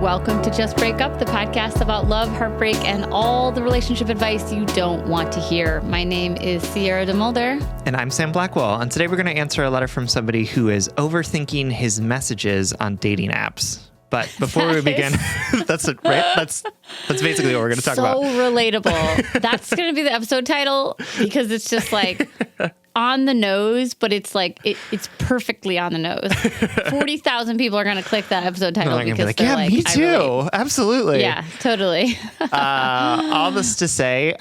Welcome to Just Break Up, the podcast about love, heartbreak, and all the relationship advice you don't want to hear. My name is Sierra DeMulder. And I'm Sam Blackwell. And today we're going to answer a letter from somebody who is overthinking his messages on dating apps. But before we begin, that's it, right? That's basically what we're going to talk about. So relatable. That's going to be the episode title because it's just like on the nose, but it's like it's perfectly on the nose. 40,000 people are going to click that episode title because be like, they're yeah, like, me too. Absolutely. Yeah, totally. All this to say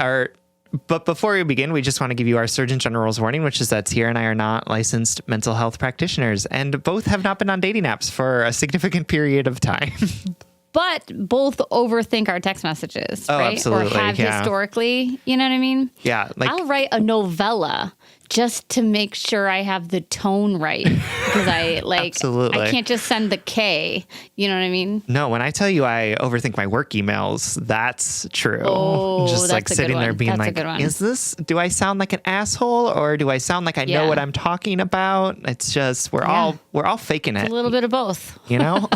but before we begin, we just want to give you our Surgeon General's warning, which is that Sierra and I are not licensed mental health practitioners, and both have not been on dating apps for a significant period of time. But both overthink our text messages, Oh, right? absolutely. Or have historically, you know what I mean? Yeah. I'll write a novella just to make sure I have the tone right. Because Absolutely. I can't just send the K. You know what I mean? No, when I tell you I overthink my work emails, that's true. Oh, just that's like a sitting good there one. being That's a good one. do I sound like an asshole or do I sound like I know what I'm talking about? It's just, we're all faking it. A little bit of both. You know?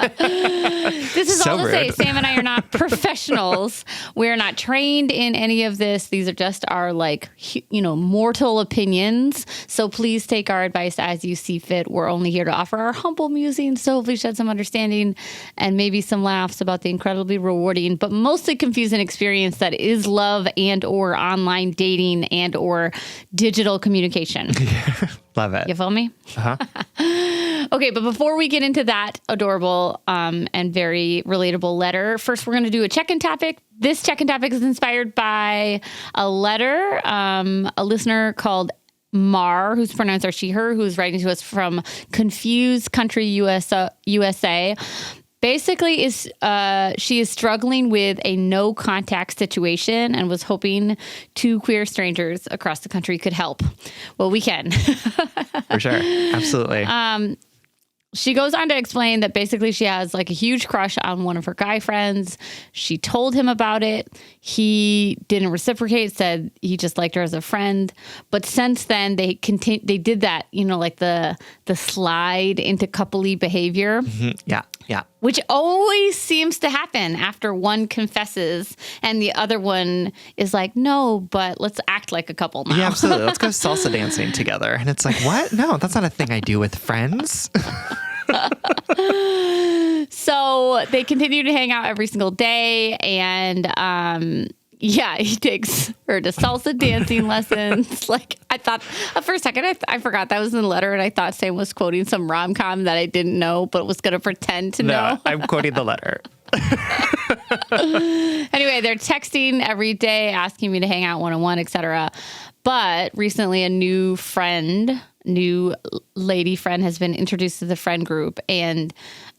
This is So all to say, rude. Sam and I are not professionals. We're not trained in any of this. These are just our mortal opinions. So please take our advice as you see fit. We're only here to offer our humble musings, so hopefully shed some understanding and maybe some laughs about the incredibly rewarding, but mostly confusing experience that is love and or online dating and or digital communication. Love it. You feel me? Uh-huh. Okay, but before we get into that adorable and very relatable letter, first we're going to do a check-in topic. This check-in topic is inspired by a letter, a listener called Mar, whose pronouns are she, her, who's writing to us from Confused Country, USA. Basically, she is struggling with a no contact situation and was hoping two queer strangers across the country could help. Well, we can. For sure. Absolutely. She goes on to explain that basically she has like a huge crush on one of her guy friends. She told him about it. He didn't reciprocate, said he just liked her as a friend. But since then, they did that, like the slide into coupley behavior. Mm-hmm. Yeah. Yeah. Which always seems to happen after one confesses and the other one is like, no, but let's act like a couple now. Yeah, absolutely. Let's go salsa dancing together. And it's like, what? No, that's not a thing I do with friends. So they continue to hang out every single day. And he takes her to salsa dancing lessons. Like, I thought for a second, I forgot that was in the letter. And I thought Sam was quoting some rom-com that I didn't know, but was going to pretend to know. No, I'm quoting the letter. Anyway, they're texting every day, asking me to hang out one-on-one, etc. But recently a new lady friend has been introduced to the friend group, and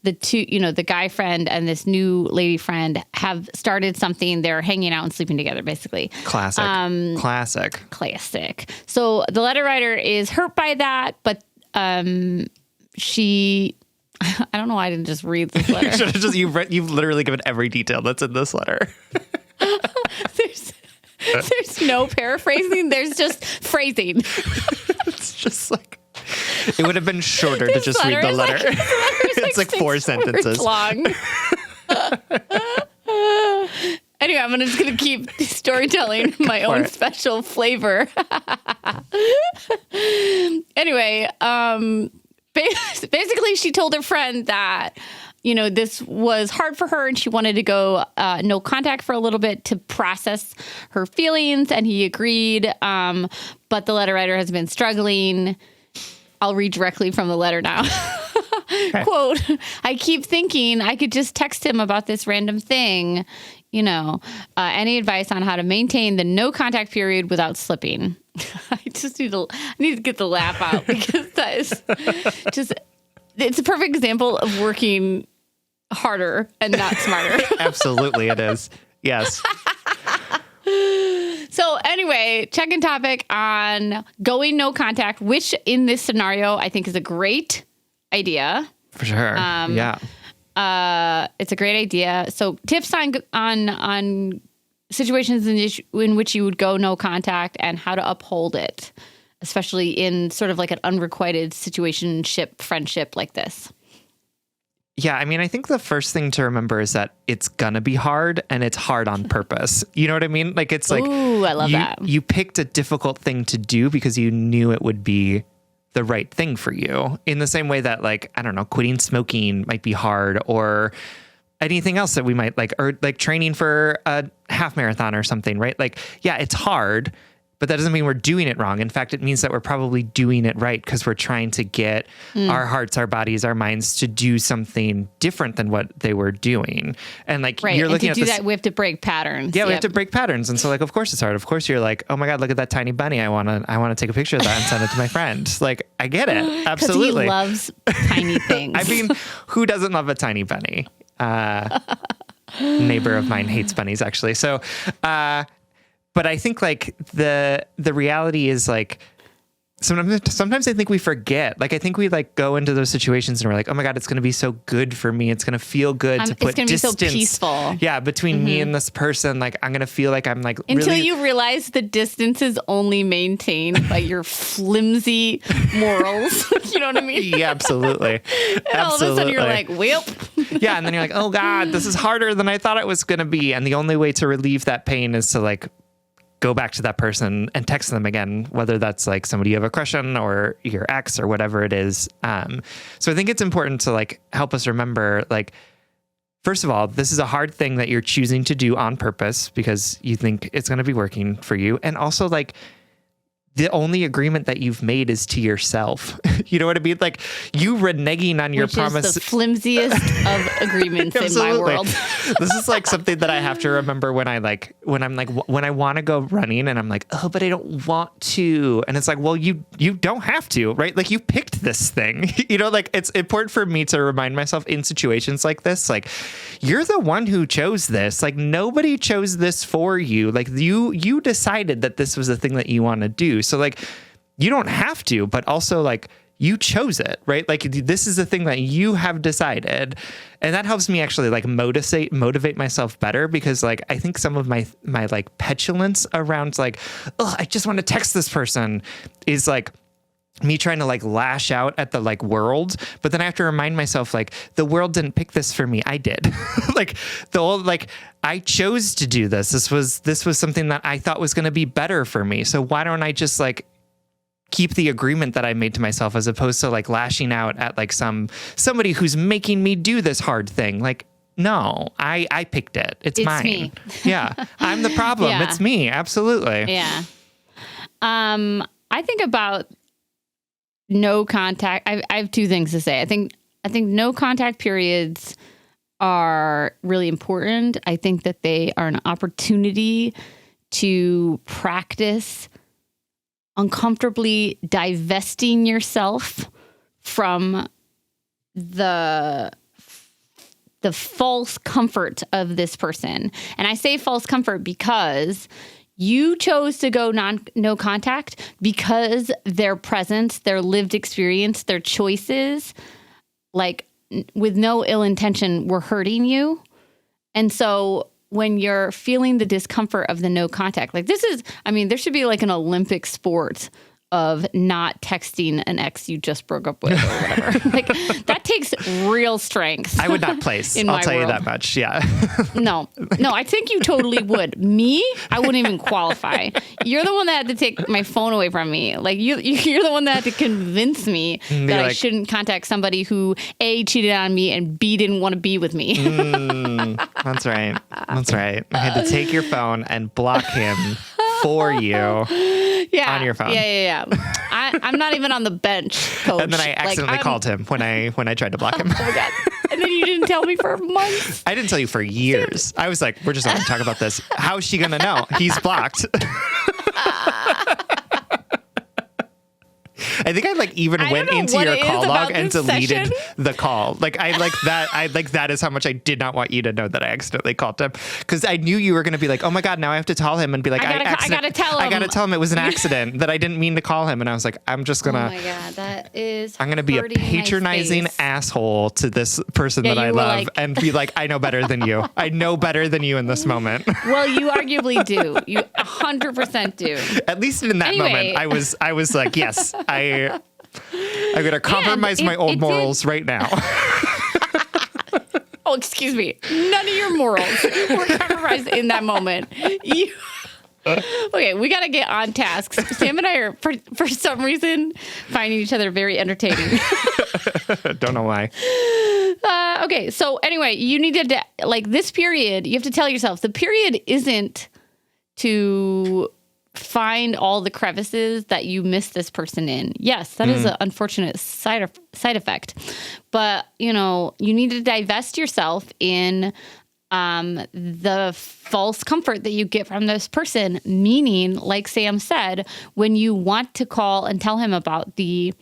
the two, the guy friend and this new lady friend have started something. They're hanging out and sleeping together, basically. Classic. Classic. So the letter writer is hurt by that, but she, I don't know why I didn't just read this letter. You've literally given every detail that's in this letter. There's no paraphrasing. There's just phrasing. It's just like, it would have been shorter to just read the letter. It's like 4 sentences long. Anyway, I'm just going to keep storytelling my own special flavor. Anyway, basically she told her friend that, this was hard for her and she wanted to go no contact for a little bit to process her feelings, and he agreed. But the letter writer has been struggling. I'll read directly from the letter now. Okay. Quote, I keep thinking I could just text him about this random thing. Any advice on how to maintain the no contact period without slipping? I need to get the laugh out because that is just, it's a perfect example of working harder and not smarter. Absolutely, it is. Yes. So anyway, check-in topic on going no contact, which in this scenario I think is a great idea. For sure. Yeah. It's a great idea. So tips on situations in which you would go no contact and how to uphold it, especially in sort of like an unrequited situationship, friendship like this. Yeah, I mean, I think the first thing to remember is that it's gonna be hard, and it's hard on purpose. You know what I mean? Like, it's like, ooh, I love that. You picked a difficult thing to do because you knew it would be the right thing for you. In the same way that, like, I don't know, quitting smoking might be hard, or anything else that we might like, or like training for a half marathon or something, right? Like, yeah, it's hard, but that doesn't mean we're doing it wrong. In fact, it means that we're probably doing it right because we're trying to get our hearts, our bodies, our minds to do something different than what they were doing. And like, Right. you're looking and to at do this, that, we have to break patterns. yeah, we have to break patterns. And so, like, of course it's hard. Of course you're like, oh my God, look at that tiny bunny. I want to take a picture of that and send it to my friend. Like, I get it. Absolutely. He loves tiny things. I mean, who doesn't love a tiny bunny? Neighbor of mine hates bunnies, actually. So, but I think like the reality is like, sometimes I think we forget. Like, I think we like go into those situations and we're like, oh my God, it's going to be so good for me. It's going to feel good to put it's going to be so peaceful. Yeah, between me and this person. Like, I'm going to feel like I'm like until really... you realize the distance is only maintained by your flimsy morals. You know what I mean? Yeah, absolutely. And all of a sudden you're like, well. Yeah, and then you're like, oh God, this is harder than I thought it was going to be. And the only way to relieve that pain is to like go back to that person and text them again, whether that's like somebody you have a crush on or your ex or whatever it is. So I think it's important to like help us remember, like, first of all, this is a hard thing that you're choosing to do on purpose because you think it's going to be working for you. And also, like, the only agreement that you've made is to yourself. You know what I mean? Like, you reneging on your promise. Is the flimsiest of agreements in my world. This is like something that I have to remember when I want to go running and I'm like, oh, but I don't want to. And it's like, well, you don't have to, right? Like, you picked this thing, you know, like, it's important for me to remind myself in situations like this, like, you're the one who chose this. Like, nobody chose this for you. Like, you decided that this was the thing that you want to do. So like, you don't have to, but also like, you chose it, right? Like, this is the thing that you have decided. And that helps me actually like motivate myself better, because like, I think some of my like petulance around like, oh, I just want to text this person is like me trying to like lash out at the like world. But then I have to remind myself, like, the world didn't pick this for me. I did. Like, I chose to do this. This was something that I thought was going to be better for me. So why don't I just like keep the agreement that I made to myself, as opposed to like lashing out at like somebody who's making me do this hard thing. Like, no, I picked it. It's mine. Me. Yeah. I'm the problem. Yeah. It's me. Absolutely. Yeah. I think about no contact. I have two things to say. I think no contact periods are really important. I think that they are an opportunity to practice uncomfortably divesting yourself from the false comfort of this person. And I say false comfort because you chose to go no contact because their presence, their lived experience, their choices, like, with no ill intention, were hurting you. And so when you're feeling the discomfort of the no contact, like, there should be like an Olympic sport of not texting an ex you just broke up with or whatever. Like, that takes real strength. I would not place. I'll tell you that much. Yeah. No, I think you totally would. Me, I wouldn't even qualify. You're the one that had to take my phone away from me. Like, you're the one that had to convince me that I shouldn't contact somebody who A, cheated on me, and B, didn't want to be with me. That's right. I had to take your phone and block him for you on your phone. Yeah. I'm not even on the bench, coach. And then I accidentally called him when I tried to block him. Oh my God. And then you didn't tell me for months. I didn't tell you for years. I was like, we're just not going to talk about this. How is she going to know? He's blocked. I think I like even went into your call log and deleted the call. Like, I like that is how much I did not want you to know that I accidentally called him, because I knew you were going to be like, oh my God, now I have to tell him and be like, I gotta tell him it was an accident, that I didn't mean to call him. And I was like, I'm just gonna, oh my God, that is, I'm gonna be a patronizing asshole to this person that I love, and be like, I know better than you. I know better than you in this moment. Well, you arguably do. You 100% do. At least in that moment, I was like, yes, I'm going to compromise my old morals right now. Oh, excuse me. None of your morals were compromised in that moment. Okay, we got to get on task. Sam and I are, for some reason, finding each other very entertaining. Don't know why. Okay, so anyway, you need to, like, this period, you have to tell yourself, the period isn't to find all the crevices that you miss this person in. Yes, that is an unfortunate side effect. But, you need to divest yourself in the false comfort that you get from this person, meaning, like Sam said, when you want to call and tell him about the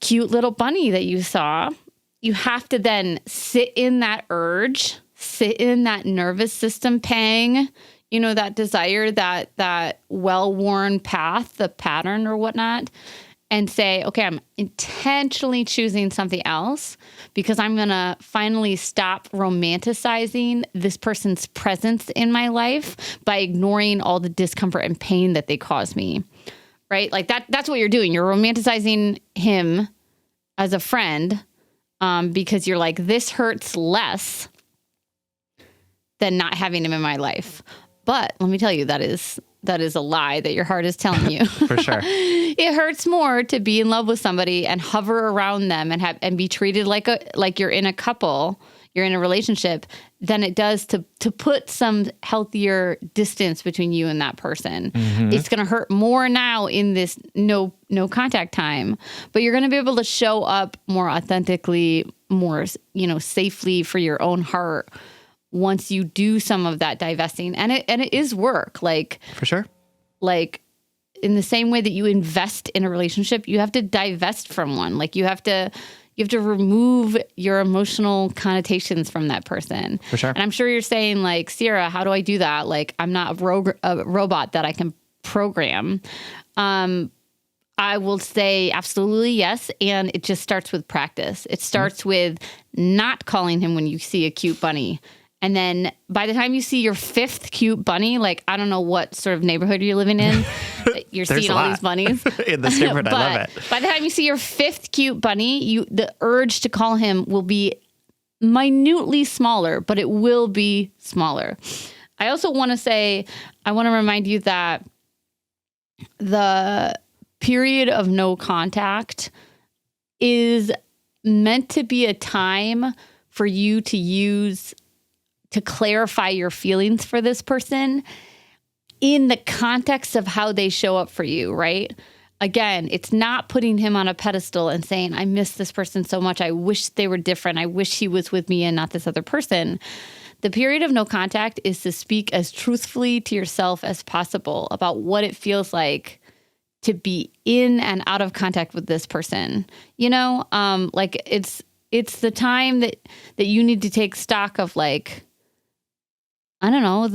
cute little bunny that you saw, you have to then sit in that urge, sit in that nervous system pang, that desire, that well-worn path, the pattern or whatnot, and say, okay, I'm intentionally choosing something else because I'm going to finally stop romanticizing this person's presence in my life by ignoring all the discomfort and pain that they cause me, right? Like that's what you're doing. You're romanticizing him as a friend because you're like, this hurts less than not having him in my life. But let me tell you, that is a lie that your heart is telling you. For sure. It hurts more to be in love with somebody and hover around them and be treated like you're in a couple, you're in a relationship, than it does to put some healthier distance between you and that person. Mm-hmm. It's going to hurt more now in this no contact time, but you're going to be able to show up more authentically, more, safely for your own heart once you do some of that divesting. And it is work. Like, for sure. Like, in the same way that you invest in a relationship, you have to divest from one. Like, you have to remove your emotional connotations from that person. For sure. And I'm sure you're saying, like, Sierra, how do I do that? Like, I'm not a robot that I can program. I will say absolutely yes. And it just starts with practice. It starts with not calling him when you see a cute bunny. And then by the time you see your fifth cute bunny, like, I don't know what sort of neighborhood you're living in, you're seeing all these bunnies. In this neighborhood, I love it. By the time you see your fifth cute bunny, the urge to call him will be minutely smaller, but it will be smaller. I also want to remind you that the period of no contact is meant to be a time for you to use to clarify your feelings for this person in the context of how they show up for you, right? Again, it's not putting him on a pedestal and saying, I miss this person so much. I wish they were different. I wish he was with me and not this other person. The period of no contact is to speak as truthfully to yourself as possible about what it feels like to be in and out of contact with this person. Like it's the time that you need to take stock of, like, I don't know,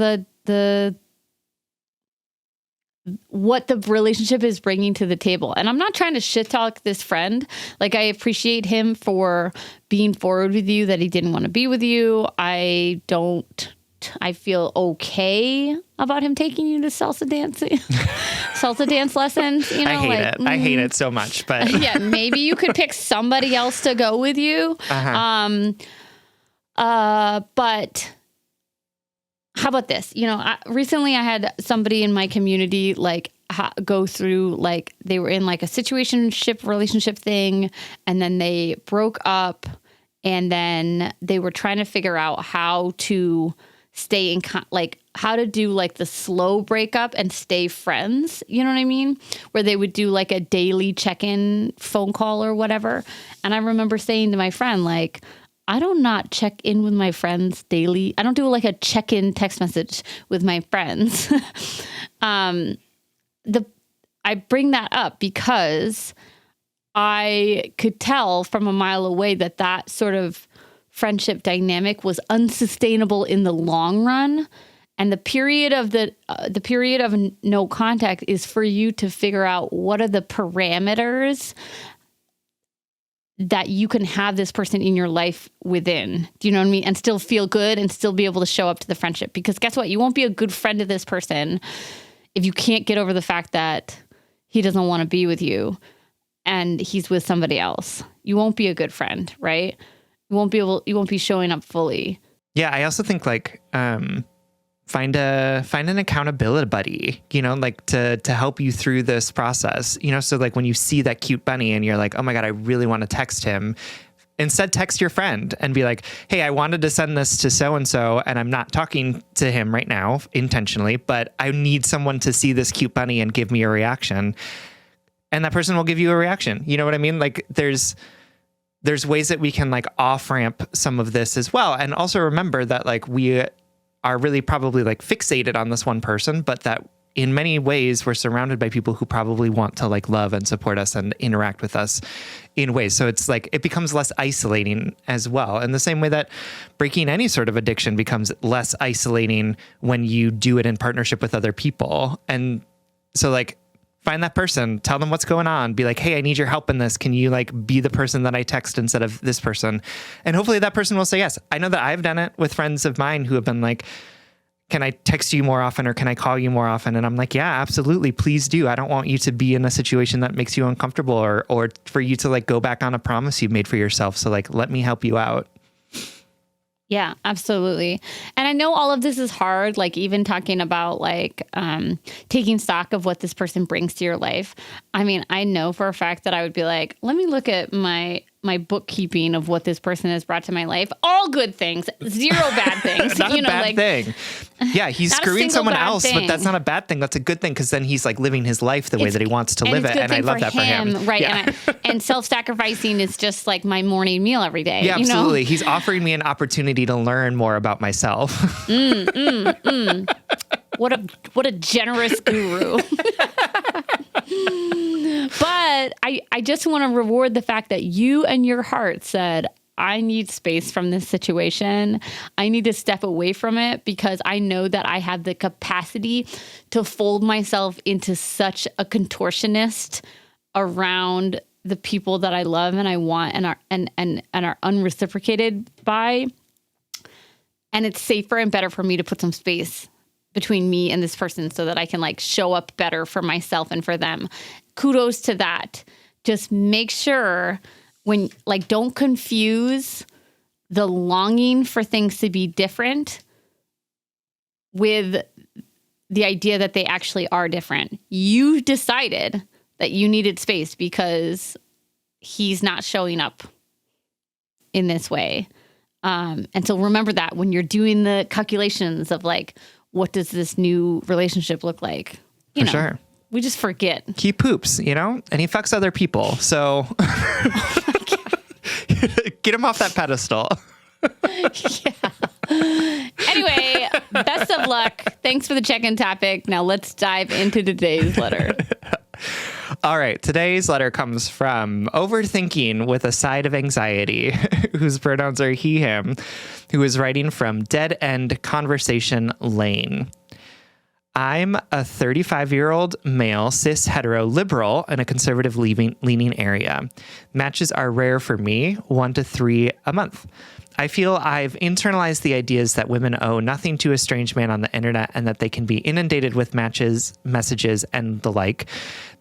what the relationship is bringing to the table. And I'm not trying to shit talk this friend. Like, I appreciate him for being forward with you, that he didn't want to be with you. I feel okay about him taking you to salsa dance lessons. I hate it so much, but yeah, maybe you could pick somebody else to go with you. Uh-huh. But how about this? Recently I had somebody in my community, like, go through, like, they were in, like, a situationship relationship thing, and then they broke up, and then they were trying to figure out how to stay in, how to do, like, the slow breakup and stay friends. You know what I mean? Where they would do, like, a daily check-in phone call or whatever. And I remember saying to my friend, like, I do not check in with my friends daily. I don't do, like, a check-in text message with my friends. I bring that up because I could tell from a mile away that sort of friendship dynamic was unsustainable in the long run. And the period of no contact is for you to figure out what are the parameters that you can have this person in your life within. Do you know what I mean? And still feel good and still be able to show up to the friendship. Because guess what? You won't be a good friend to this person if you can't get over the fact that he doesn't want to be with you and he's with somebody else. You won't be a good friend, right? You won't be showing up fully. Yeah. I also think like, find an accountability buddy, like to help you through this process, so like when you see that cute bunny and you're like, oh my God, I really want to text him. Instead, text your friend and be like, hey, I wanted to send this to so-and-so and I'm not talking to him right now intentionally, but I need someone to see this cute bunny and give me a reaction. And that person will give you a reaction. You know what I mean? Like there's ways that we can like off ramp some of this as well. And also remember that like we are really probably like fixated on this one person, but that in many ways we're surrounded by people who probably want to like love and support us and interact with us in ways. So it's like, it becomes less isolating as well. In the same way that breaking any sort of addiction becomes less isolating when you do it in partnership with other people. And so like, find that person, tell them what's going on, be like, hey, I need your help in this. Can you like be the person that I text instead of this person? And hopefully that person will say yes. I know that I've done it with friends of mine who have been like, can I text you more often or can I call you more often? And I'm like, yeah, absolutely. Please do. I don't want you to be in a situation that makes you uncomfortable or for you to like go back on a promise you've made for yourself. So like, let me help you out. Yeah, absolutely. And I know all of this is hard, like even talking about like taking stock of what this person brings to your life. I mean, I know for a fact that I would be like, let me look at my bookkeeping of what this person has brought to my life. All good things, zero bad things. Not a bad thing. Yeah, he's screwing someone else, thing. but that's not a bad thing. That's a good thing because then he's like living his life the way that he wants to live it. And I love that for him. Right. Yeah. And self-sacrificing is just like my morning meal every day. Yeah, absolutely. He's offering me an opportunity to learn more about myself. What a generous guru. But I just want to reward the fact that you and your heart said, I need space from this situation. I need to step away from it because I know that I have the capacity to fold myself into such a contortionist around the people that I love and I want and are unreciprocated by. And it's safer and better for me to put some space between me and this person so that I can like show up better for myself and for them. Kudos to that. Just make sure when like, don't confuse the longing for things to be different with the idea that they actually are different. You decided that you needed space because he's not showing up in this way. And so remember that when you're doing the calculations of like, what does this new relationship look like? You know, sure. We just forget. He poops, and he fucks other people. So get him off that pedestal. Yeah. Anyway, best of luck. Thanks for the check-in topic. Now let's dive into today's letter. All right. Today's letter comes from Overthinking with a Side of Anxiety, whose pronouns are he, him, who is writing from Dead End Conversation Lane. I'm a 35-year-old male, cis, hetero, liberal in a conservative leaning area. Matches are rare for me, 1 to 3 a month. I feel I've internalized the ideas that women owe nothing to a strange man on the internet and that they can be inundated with matches, messages, and the like,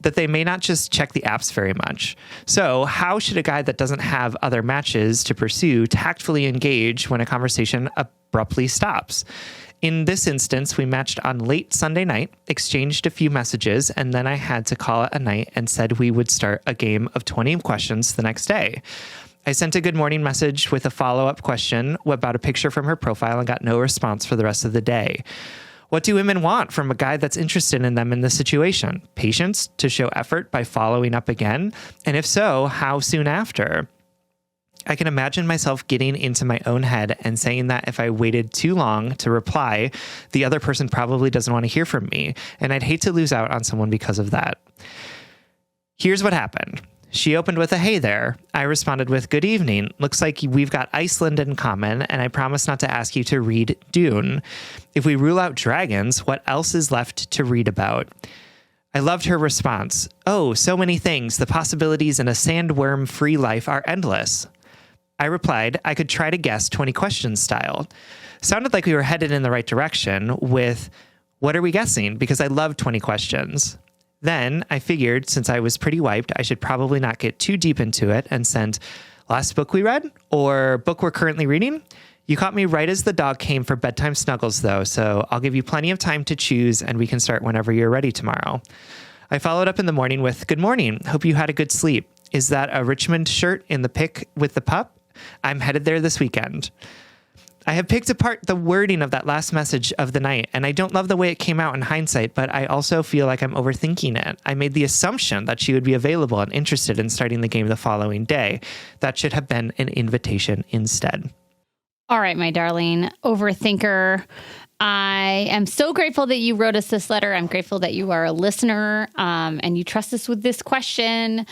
that they may not just check the apps very much. So how should a guy that doesn't have other matches to pursue tactfully engage when a conversation abruptly stops? In this instance, we matched on late Sunday night, exchanged a few messages, and then I had to call it a night and said we would start a game of 20 questions the next day. I sent a good morning message with a follow-up question about a picture from her profile and got no response for the rest of the day. What do women want from a guy that's interested in them in this situation? Patience to show effort by following up again? And if so, how soon after? I can imagine myself getting into my own head and saying that if I waited too long to reply, the other person probably doesn't want to hear from me, and I'd hate to lose out on someone because of that. Here's what happened. She opened with a hey there. I responded with good evening. Looks like we've got Iceland in common, and I promise not to ask you to read Dune. If we rule out dragons, what else is left to read about? I loved her response. Oh, so many things. The possibilities in a sandworm-free life are endless. I replied, I could try to guess 20 questions style. Sounded like we were headed in the right direction with, what are we guessing? Because I love 20 questions. Then I figured since I was pretty wiped, I should probably not get too deep into it and sent, last book we read or book we're currently reading? You caught me right as the dog came for bedtime snuggles, though, so I'll give you plenty of time to choose, and we can start whenever you're ready tomorrow. I followed up in the morning with, good morning. Hope you had a good sleep. Is that a Richmond shirt in the pic with the pup? I'm headed there this weekend. I have picked apart the wording of that last message of the night, and I don't love the way it came out in hindsight, but I also feel like I'm overthinking it. I made the assumption that she would be available and interested in starting the game the following day. That should have been an invitation instead. All right, my darling overthinker. I am so grateful that you wrote us this letter. I'm grateful that you are a listener and you trust us with this question.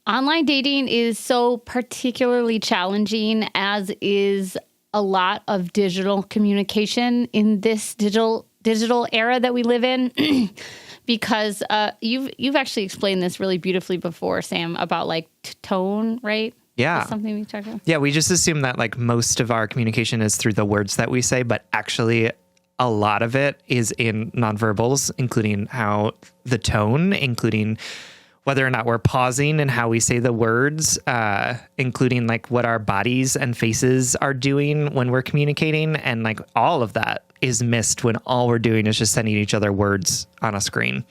Online dating is so particularly challenging, as is a lot of digital communication in this digital era that we live in. Because you've actually explained this really beautifully before, Sam, about like tone, right? Yeah. That's something we talked about. Yeah, we just assume that like most of our communication is through the words that we say, but actually a lot of it is in nonverbals, including how the tone, including whether or not we're pausing and how we say the words, including like what our bodies and faces are doing when we're communicating. And like all of that is missed when all we're doing is just sending each other words on a screen.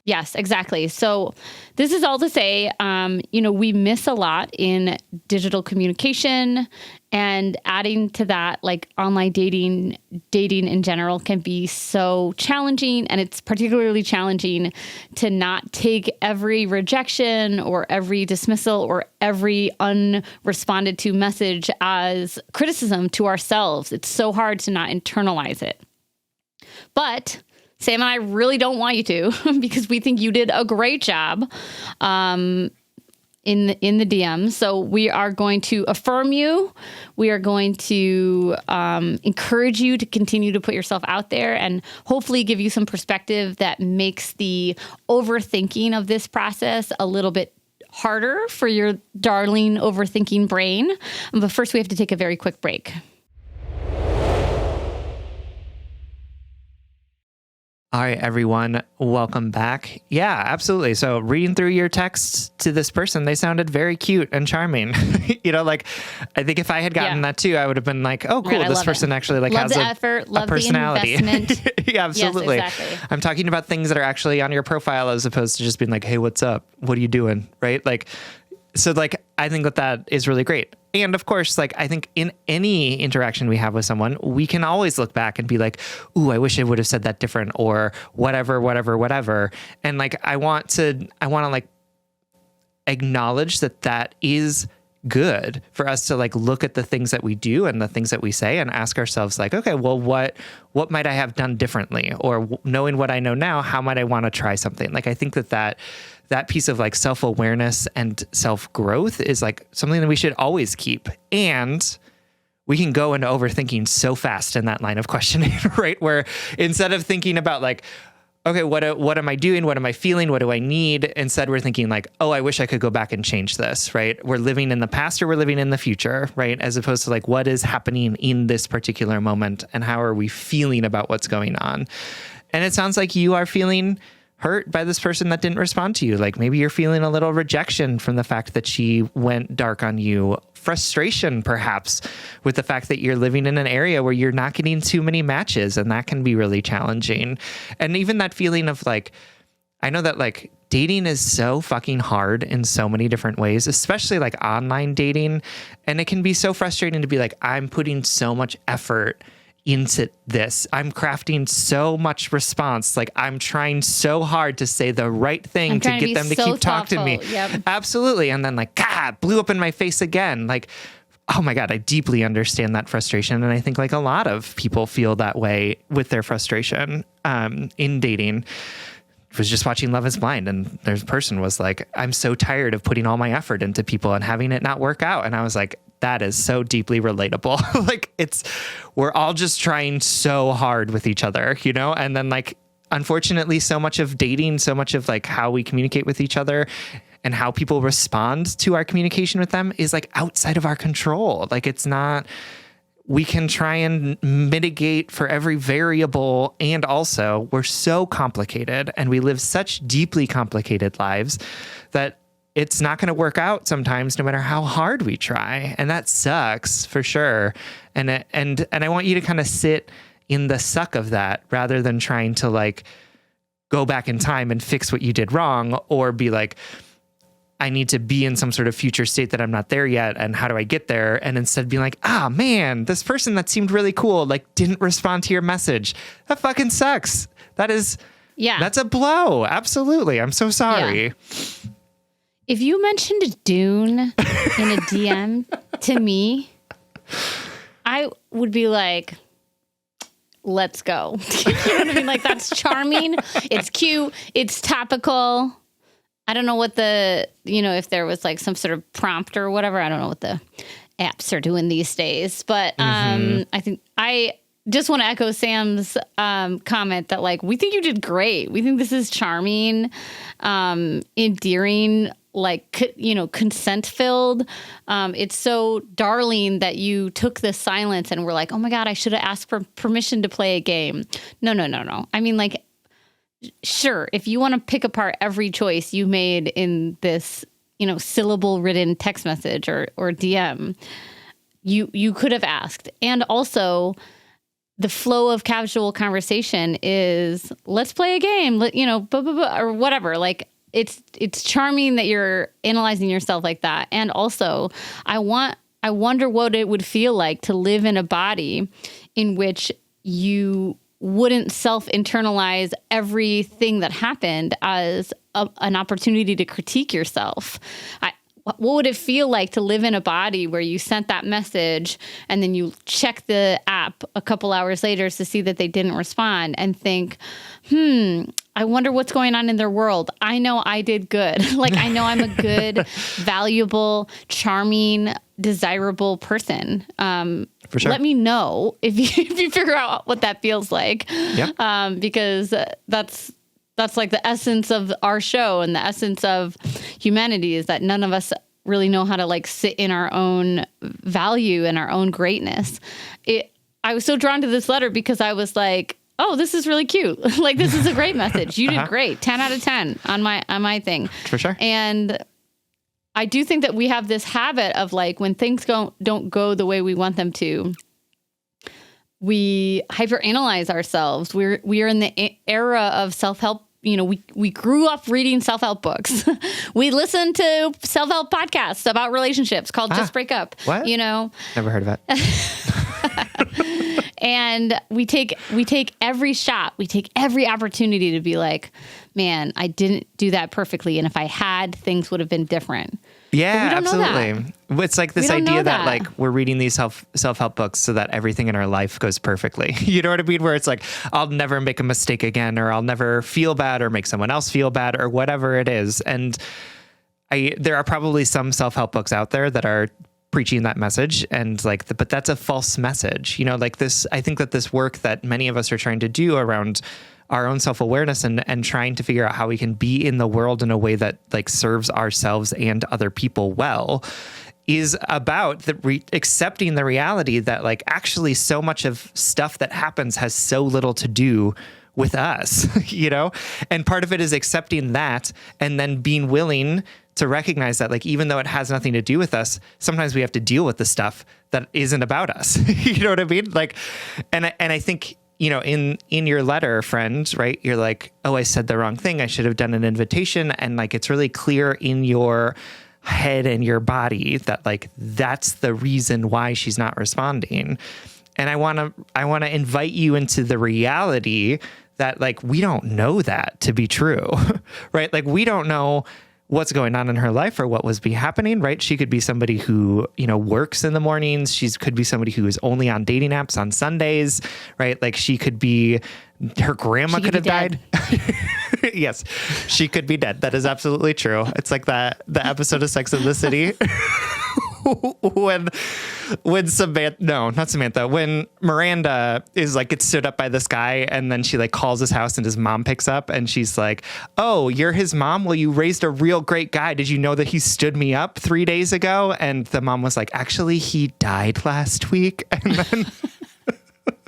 Yes, exactly. So this is all to say, we miss a lot in digital communication, and adding to that, like online dating in general can be so challenging. And it's particularly challenging to not take every rejection or every dismissal or every unresponded to message as criticism to ourselves. It's so hard to not internalize it. But Sam and I really don't want you to, because we think you did a great job in the DM. So we are going to affirm you. We are going to encourage you to continue to put yourself out there and hopefully give you some perspective that makes the overthinking of this process a little bit harder for your darling overthinking brain. But first, we have to take a very quick break. All right, everyone, welcome back. Yeah, absolutely. So reading through your texts to this person, they sounded very cute and charming. I think if I had gotten that too, I would have been like, oh, cool. This person actually like love has the effort, a personality. The investment. Yeah, absolutely. Yes, exactly. I'm talking about things that are actually on your profile as opposed to just being like, hey, what's up? What are you doing? Right? So I think that is really great. And of course, I think in any interaction we have with someone, we can always look back and be like, ooh, I wish I would have said that different, or whatever. And I want to acknowledge that is good for us to look at the things that we do and the things that we say and ask ourselves okay, well, what might I have done differently? Or knowing what I know now, how might I want to try something? I think that piece of self-awareness and self-growth is something that we should always keep. And we can go into overthinking so fast in that line of questioning, right? Where instead of thinking about okay, what am I doing? What am I feeling? What do I need? Instead, we're thinking oh, I wish I could go back and change this, right? We're living in the past or we're living in the future, right? As opposed to what is happening in this particular moment and how are we feeling about what's going on? And it sounds like you are feeling hurt by this person that didn't respond to you. Maybe you're feeling a little rejection from the fact that she went dark on you. Frustration, perhaps, with the fact that you're living in an area where you're not getting too many matches, and that can be really challenging. And even that feeling of I know that dating is so fucking hard in so many different ways, especially online dating. And it can be so frustrating to be I'm putting so much effort into this. I'm crafting so much response. I'm trying so hard to say the right thing to get them to keep talking to me. Yep. Absolutely. And then blew up in my face again. Oh my God, I deeply understand that frustration. And I think a lot of people feel that way with their frustration in dating. I was just watching Love is Blind, and there's a person was I'm so tired of putting all my effort into people and having it not work out. And I was that is so deeply relatable. We're all just trying so hard with each other, and then unfortunately, so much of dating, so much of how we communicate with each other and how people respond to our communication with them is outside of our control. It's not, we can try and mitigate for every variable. And also we're so complicated and we live such deeply complicated lives that it's not going to work out sometimes, no matter how hard we try. And that sucks for sure. And I want you to kind of sit in the suck of that rather than trying to like go back in time and fix what you did wrong, or be like, I need to be in some sort of future state that I'm not there yet. And how do I get there? And instead being like, man, this person that seemed really cool, like didn't respond to your message. That fucking sucks. That's a blow. Absolutely. I'm so sorry. Yeah. If you mentioned Dune in a DM to me, I would be like, let's go. You know what I mean? Like, that's charming. It's cute. It's topical. I don't know what if there was like some sort of prompt or whatever. I don't know what the apps are doing these days. But I think I just want to echo Sam's comment that, like, we think you did great. We think this is charming, endearing, like, consent filled. It's so darling that you took the silence and were like, oh my God, I should have asked for permission to play a game. No. I mean, like, sure, if you want to pick apart every choice you made in this, syllable written text message or DM, you could have asked. And also, the flow of casual conversation is, let's play a game, or whatever. Like, it's charming that you're analyzing yourself like that. And also, I wonder what it would feel like to live in a body in which you wouldn't self-internalize everything that happened as an opportunity to critique yourself. What would it feel like to live in a body where you sent that message and then you check the app a couple hours later to see that they didn't respond and think, I wonder what's going on in their world. I know I did good. Like, I know I'm a good, valuable, charming, desirable person. For sure. Let me know if you figure out what that feels like. Yeah. Because that's like the essence of our show, and the essence of humanity is that none of us really know how to like sit in our own value and our own greatness. I was so drawn to this letter because I was like, oh, this is really cute. Like, this is a great message. You did great. 10 out of 10 on my thing. For sure. And I do think that we have this habit of, like, when things don't go the way we want them to, we hyperanalyze ourselves. We are in the era of self-help. We grew up reading self-help books. We listened to self-help podcasts about relationships called Just Break Up. What? Never heard of it. And we take every shot. We take every opportunity to be like, man, I didn't do that perfectly. And if I had, things would have been different. Yeah, absolutely. It's like this idea that like we're reading these self-help books so that everything in our life goes perfectly. You know what I mean? Where it's like, I'll never make a mistake again, or I'll never feel bad or make someone else feel bad, or whatever it is. And there are probably some self-help books out there that are preaching that message, and like, but that's a false message. Like this, I think that this work that many of us are trying to do around our own self-awareness and trying to figure out how we can be in the world in a way that like serves ourselves and other people well is about accepting the reality that like actually so much of stuff that happens has so little to do with us, and part of it is accepting that and then being willing to recognize that, like, even though it has nothing to do with us, sometimes we have to deal with the stuff that isn't about us. You know what I mean? Like, and I think, in your letter, friend, right? You're like, oh, I said the wrong thing. I should have done an invitation. And like, it's really clear in your head and your body that like, that's the reason why she's not responding. And I want to invite you into the reality that like, we don't know that to be true, right? Like, we don't know what's going on in her life or what was happening, right? She could be somebody who, works in the mornings. She could be somebody who is only on dating apps on Sundays, right? Like, she could be, her grandma could have died. Yes, she could be dead. That is absolutely true. It's like the episode of Sex and the City when Miranda is like, gets stood up by this guy, and then she like calls his house and his mom picks up and she's like, oh, you're his mom? Well, you raised a real great guy. Did you know that he stood me up 3 days ago? And the mom was like, actually, he died last week. And then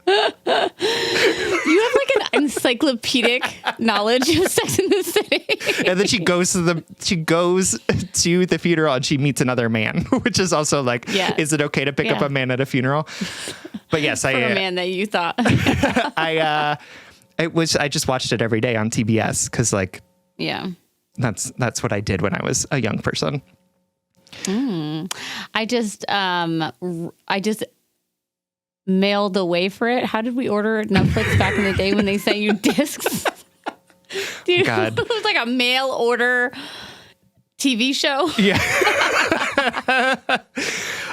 you have like an encyclopedic knowledge of Sex in the City. And then she goes to the funeral and she meets another man, which is also like, is it okay to pick up a man at a funeral? But yes, For a man that you thought. I just watched it every day on TBS because like, that's what I did when I was a young person. I just mailed away for it. How did we order Netflix back in the day when they sent you discs? Dude, God. It was like a mail order TV show. Yeah.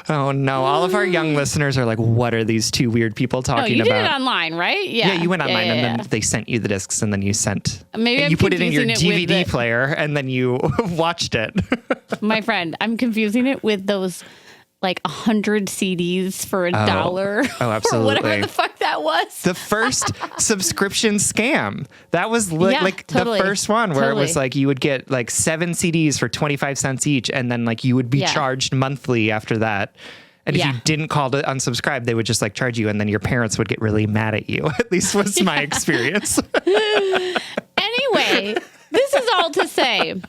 Oh no. All of our young listeners are like, what are these two weird people talking about? You did it online, right? Yeah, you went online and then they sent you the discs and then you you put it in your DVD player and then you watched it. My friend, I'm confusing it with those like 100 CDs for $1. Oh, absolutely. Or whatever the fuck that was. The first subscription scam. That was totally. the first one where it was like you would get like 7 CDs for 25 cents each. And then like you would be charged monthly after that. And if you didn't call to unsubscribe, they would just like charge you. And then your parents would get really mad at you. At least was my experience. Anyway, this is all to say,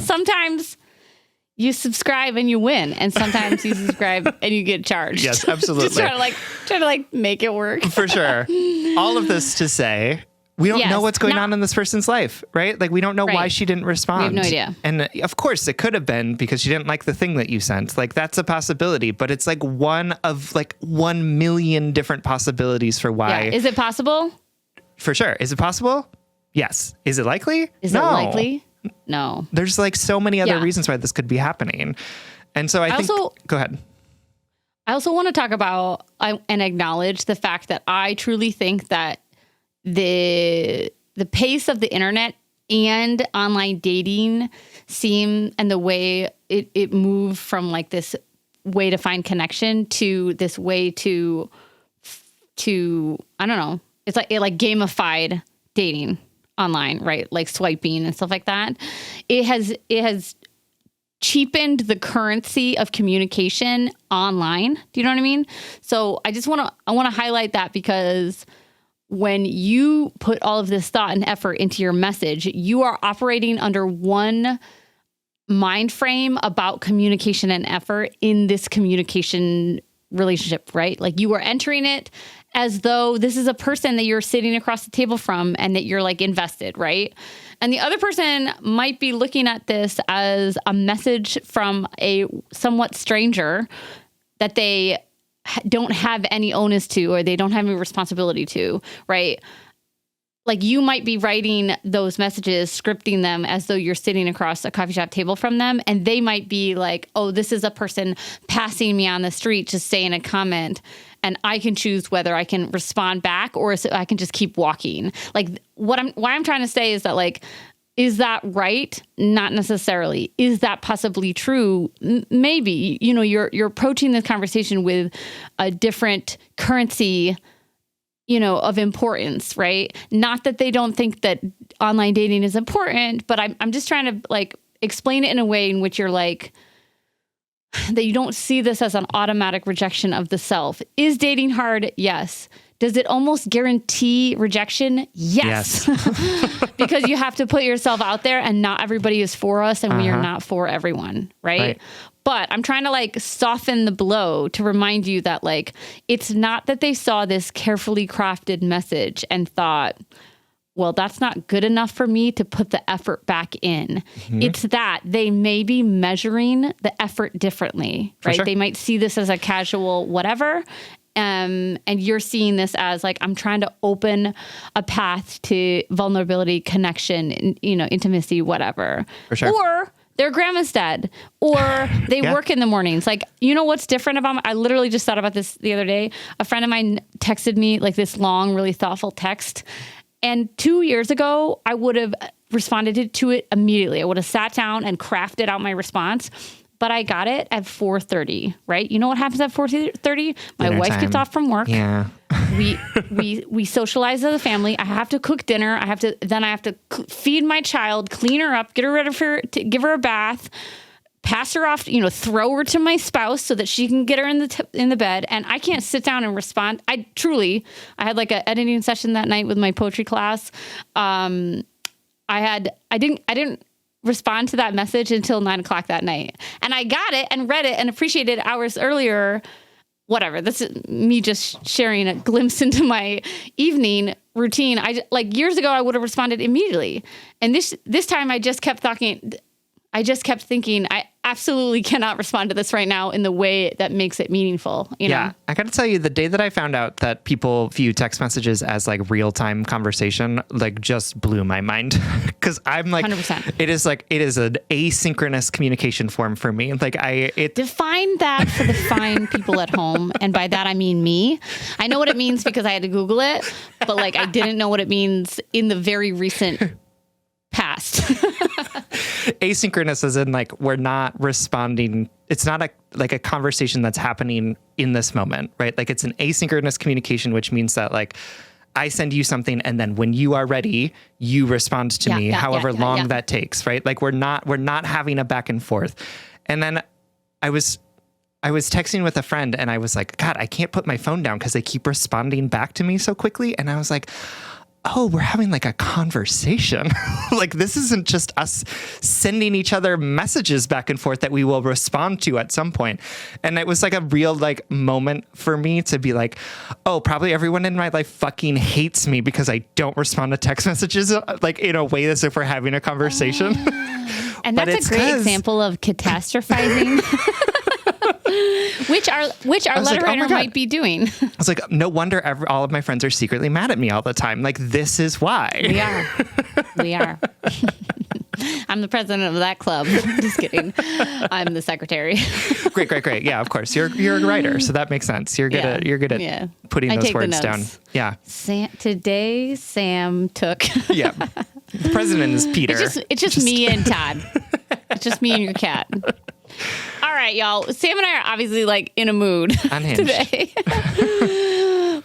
sometimes you subscribe and you win, and sometimes you subscribe and you get charged. Yes, absolutely. Just try to make it work. For sure. All of this to say, we don't know what's going on in this person's life, right? Like we don't know why she didn't respond. We have no idea. And of course it could have been because she didn't like the thing that you sent. Like that's a possibility, but it's like one of like 1 million different possibilities for why. Yeah. Is it possible? For sure. Is it possible? Yes. Is it likely? Is it likely? No. There's like so many other reasons why this could be happening. And so I think, go ahead. I also want to talk about and acknowledge the fact that I truly think that the pace of the internet and online dating and the way it moved from like this way to find connection to this way to I don't know. It's like it gamified dating online, right? Like swiping and stuff like that. It has cheapened the currency of communication online. Do you know what I mean? So I want to highlight that because when you put all of this thought and effort into your message, you are operating under one mind frame about communication and effort in this communication relationship, right? Like you are entering it as though this is a person that you're sitting across the table from and that you're like invested, right? And the other person might be looking at this as a message from a somewhat stranger that they don't have any onus to, or they don't have any responsibility to, right? Like you might be writing those messages, scripting them as though you're sitting across a coffee shop table from them. And they might be like, oh, this is a person passing me on the street, just saying a comment. And I can choose whether I can respond back or I can just keep walking. Like why I'm trying to say is that like, is that right? Not necessarily. Is that possibly true? Maybe. You're approaching this conversation with a different currency, of importance, right? Not that they don't think that online dating is important, but I'm just trying to like explain it in a way in which you're like, that you don't see this as an automatic rejection of the self. Is dating hard? Yes. Does it almost guarantee rejection? Yes. Because you have to put yourself out there and not everybody is for us and we are not for everyone, right? But I'm trying to like soften the blow to remind you that like, it's not that they saw this carefully crafted message and thought, well, that's not good enough for me to put the effort back in. Mm-hmm. It's that they may be measuring the effort differently, right? Sure. They might see this as a casual whatever. And you're seeing this as like, I'm trying to open a path to vulnerability, connection, intimacy, whatever. For sure. Or their grandma's dead, or they work in the mornings. Like, what's different about I literally just thought about this the other day. A friend of mine texted me like this long, really thoughtful text. And 2 years ago, I would have responded to it immediately. I would have sat down and crafted out my response. But I got it at 4:30, right? You know what happens at 4:30? My wife gets off from work. Yeah. We socialize as a family. I have to cook dinner. I have to feed my child, clean her up, get her ready give her a bath, pass her off, throw her to my spouse so that she can get her in the bed. And I can't sit down and respond. I had like an editing session that night with my poetry class. I didn't respond to that message until 9:00 that night. And I got it and read it and appreciated it hours earlier. Whatever. This is me just sharing a glimpse into my evening routine. Years ago, I would have responded immediately. And this time I just kept thinking, I absolutely cannot respond to this right now in the way that makes it meaningful. Yeah. I got to tell you, the day that I found out that people view text messages as like real-time conversation, like just blew my mind. Cause I'm like, 100%. it is an asynchronous communication form for me. Define that for the fine people at home. And by that, I mean me. I know what it means because I had to Google it, but like, I didn't know what it means in the very recent past. Asynchronous as in like we're not responding. It's not a conversation that's happening in this moment, right? Like it's an asynchronous communication, which means that like I send you something and then when you are ready, you respond to me, however long that takes, right? Like we're not having a back and forth. And then I was texting with a friend and I was like, God, I can't put my phone down because they keep responding back to me so quickly. And I was like, oh, we're having like a conversation. Like this isn't just us sending each other messages back and forth that we will respond to at some point. And it was like a real like moment for me to be like, oh, probably everyone in my life fucking hates me because I don't respond to text messages like in a way as if we're having a conversation. And that's a great example of catastrophizing. Which our letter writer might be doing. I was like, no wonder all of my friends are secretly mad at me all the time. Like, this is why. We are. I'm the president of that club. Just kidding. I'm the secretary. Great. Yeah, of course. You're a writer, so that makes sense. You're good at putting those words down. Yeah. Today, Sam took. Yeah. The president is Peter. It's just me and Todd. It's just me and your cat. All right, y'all. Sam and I are obviously like in a mood today.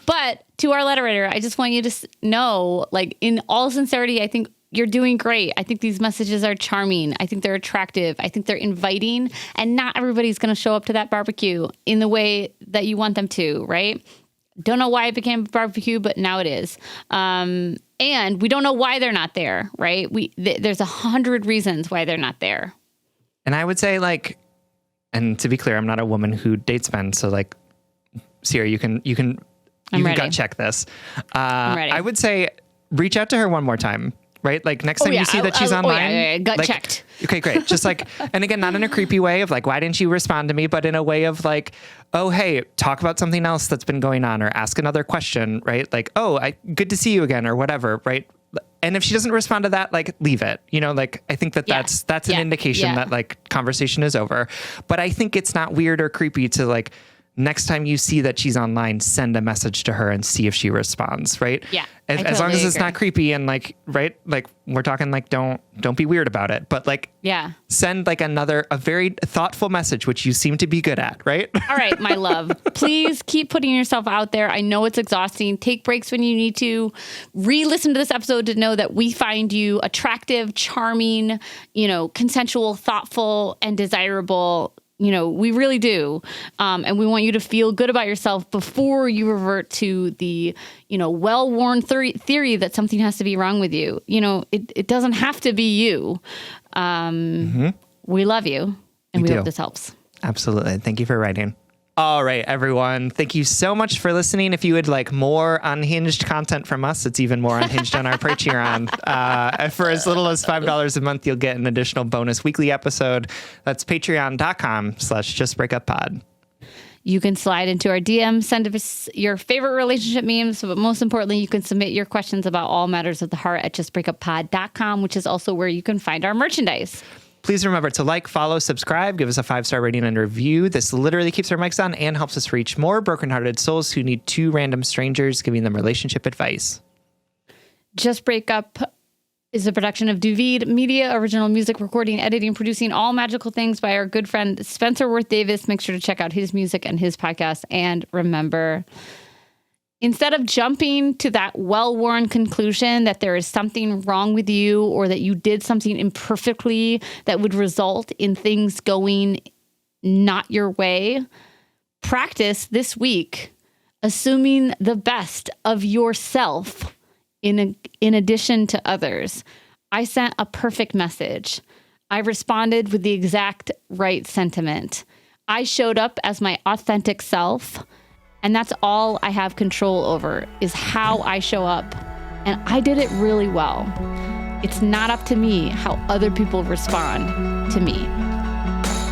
But to our letter writer, I just want you to know, like in all sincerity, I think you're doing great. I think these messages are charming. I think they're attractive. I think they're inviting. And not everybody's going to show up to that barbecue in the way that you want them to, right? Don't know why it became a barbecue, but now it is. And we don't know why they're not there, right? There's 100 reasons why they're not there. And I would say like, and to be clear, I'm not a woman who dates men. So like, Sierra, you can gut check this. I'm ready. I would say reach out to her one more time, right? Like next time you see that she's online. Gut checked. Okay, great. Just like, and again, not in a creepy way of like, why didn't you respond to me? But in a way of like, oh, hey, talk about something else that's been going on or ask another question, right? Like, oh, good to see you again or whatever, right? And if she doesn't respond to that, like leave it, like I think that's an indication that like conversation is over. But I think it's not weird or creepy to like next time you see that she's online, send a message to her and see if she responds. Right. Yeah. As long as it's not creepy and like, right. Like we're talking like, don't be weird about it, but like, send like a very thoughtful message, which you seem to be good at. Right. All right, my love, please keep putting yourself out there. I know it's exhausting. Take breaks when you need to. Re-listen to this episode to know that we find you attractive, charming, consensual, thoughtful, and desirable. We really do. And we want you to feel good about yourself before you revert to the, well-worn theory that something has to be wrong with you. It doesn't have to be you. We love you and we hope this helps. Absolutely. Thank you for writing. All right, everyone. Thank you so much for listening. If you would like more unhinged content from us, it's even more unhinged on our Patreon. For as little as $5 a month, you'll get an additional bonus weekly episode. That's patreon.com/justbreakuppod. You can slide into our DM, send us your favorite relationship memes, but most importantly, you can submit your questions about all matters of the heart at justbreakuppod.com, which is also where you can find our merchandise. Please remember to like, follow, subscribe, give us a 5-star rating and review. This literally keeps our mics on and helps us reach more brokenhearted souls who need 2 random strangers giving them relationship advice. Just Break Up is a production of Duvid Media, original music, recording, editing, producing, all magical things by our good friend Spencer Worth Davis. Make sure to check out his music and his podcast. And remember, Instead of jumping to that well-worn conclusion that there is something wrong with you or that you did something imperfectly that would result in things going not your way, practice this week assuming the best of yourself in addition to others. I sent a perfect message. I responded with the exact right sentiment. I showed up as my authentic self. And that's all I have control over is how I show up. And I did it really well. It's not up to me how other people respond to me.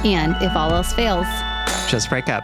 And if all else fails, just break up.